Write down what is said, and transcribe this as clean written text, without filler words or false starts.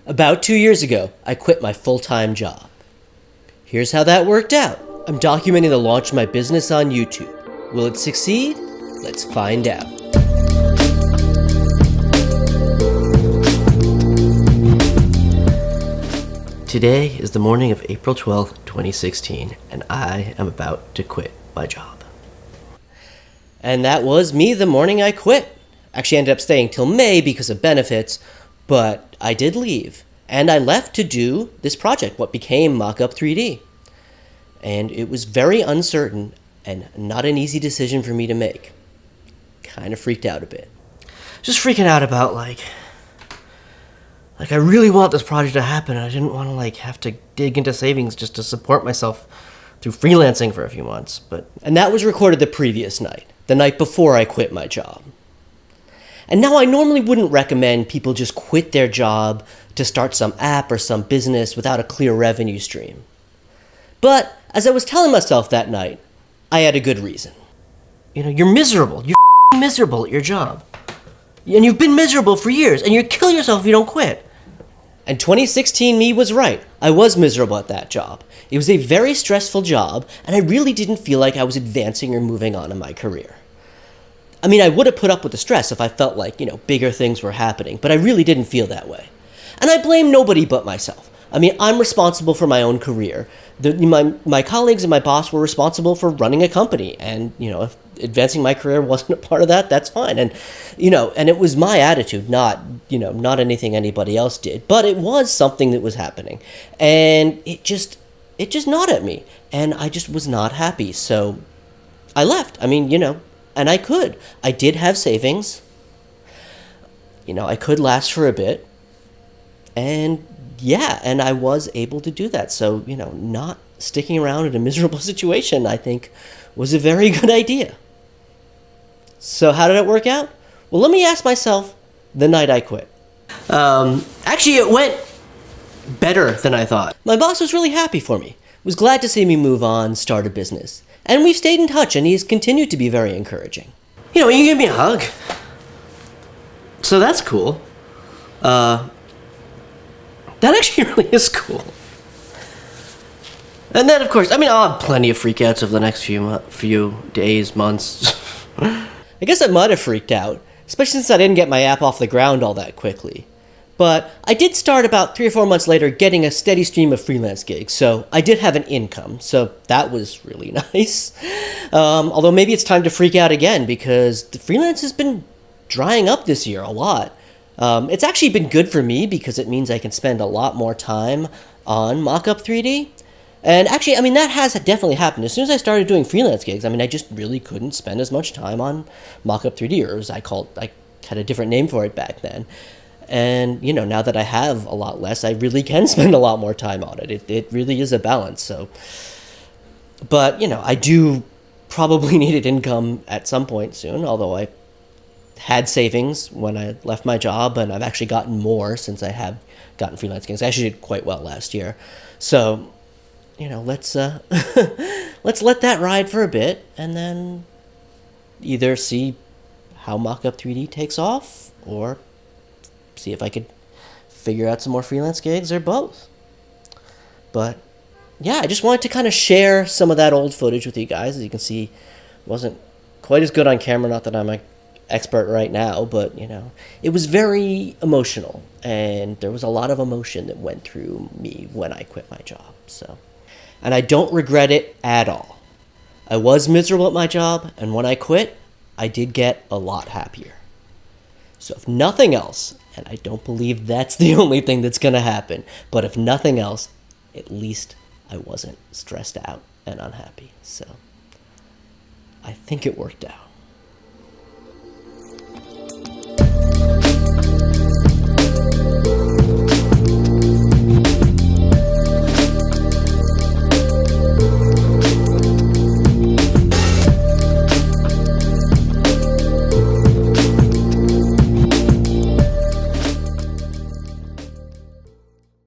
About 2 years ago, I quit my full-time job. Here's how that worked out. I'm documenting the launch of my business on YouTube. Will it succeed? Let's find out. Today is the morning of April 12th, 2016, and I am about to quit my job. And that was me the morning I quit. Actually, I ended up staying till May because of benefits, but I did leave. And I left to do this project, what became Mockup 3D. And it was very uncertain and not an easy decision for me to make. Kind of freaked out a bit. Just freaking out about like I really want this project to happen, and I didn't want to have to dig into savings just to support myself through freelancing for a few months. And that was recorded the previous night, the night before I quit my job. And now I normally wouldn't recommend people just quit their job to start some app or some business without a clear revenue stream. But as I was telling myself that night, I had a good reason. You're miserable. You're miserable at your job. And you've been miserable for years, and you'll kill yourself if you don't quit. And 2016 me was right. I was miserable at that job. It was a very stressful job, and I really didn't feel like I was advancing or moving on in my career. I mean, I would have put up with the stress if I felt like, bigger things were happening, but I really didn't feel that way. And I blame nobody but myself. I mean, I'm responsible for my own career. My colleagues and my boss were responsible for running a company, and, if advancing my career wasn't a part of that, that's fine. And, and it was my attitude, not anything anybody else did, but it was something that was happening. And it just gnawed at me, and I just was not happy. So I left. I mean, and I could. I did have savings. I could last for a bit. And and I was able to do that. So, not sticking around in a miserable situation, I think, was a very good idea. So how did it work out? Well, let me ask myself the night I quit. Actually, it went better than I thought. My boss was really happy for me, was glad to see me move on, start a business. And we've stayed in touch, and he's continued to be very encouraging. You gave me a hug. So that's cool. That actually really is cool. And then, of course, I'll have plenty of freakouts over the next few days, months. I guess I might have freaked out, especially since I didn't get my app off the ground all that quickly. But I did start about 3 or 4 months later getting a steady stream of freelance gigs, so I did have an income, so that was really nice. Although maybe it's time to freak out again, because the freelance has been drying up this year a lot. It's actually been good for me because it means I can spend a lot more time on Mockup 3D. And actually, that has definitely happened. As soon as I started doing freelance gigs, I just really couldn't spend as much time on Mockup 3D, or as I had a different name for it back then. And, now that I have a lot less, I really can spend a lot more time on it. It really is a balance, so. But, I do probably need an income at some point soon, although I had savings when I left my job, and I've actually gotten more since I have gotten freelance gigs. I actually did quite well last year. So, let's let that ride for a bit, and then either see how Mockup 3D takes off, or see if I could figure out some more freelance gigs, or both. But yeah, I just wanted to kind of share some of that old footage with you guys. As you can see, it wasn't quite as good on camera, not that I'm an expert right now, but it was very emotional, and there was a lot of emotion that went through me when I quit my job. So, and I don't regret it at all. I was miserable at my job, and when I quit, I did get a lot happier. So if nothing else, and I don't believe that's the only thing that's going to happen, but if nothing else, at least I wasn't stressed out and unhappy. So I think it worked out.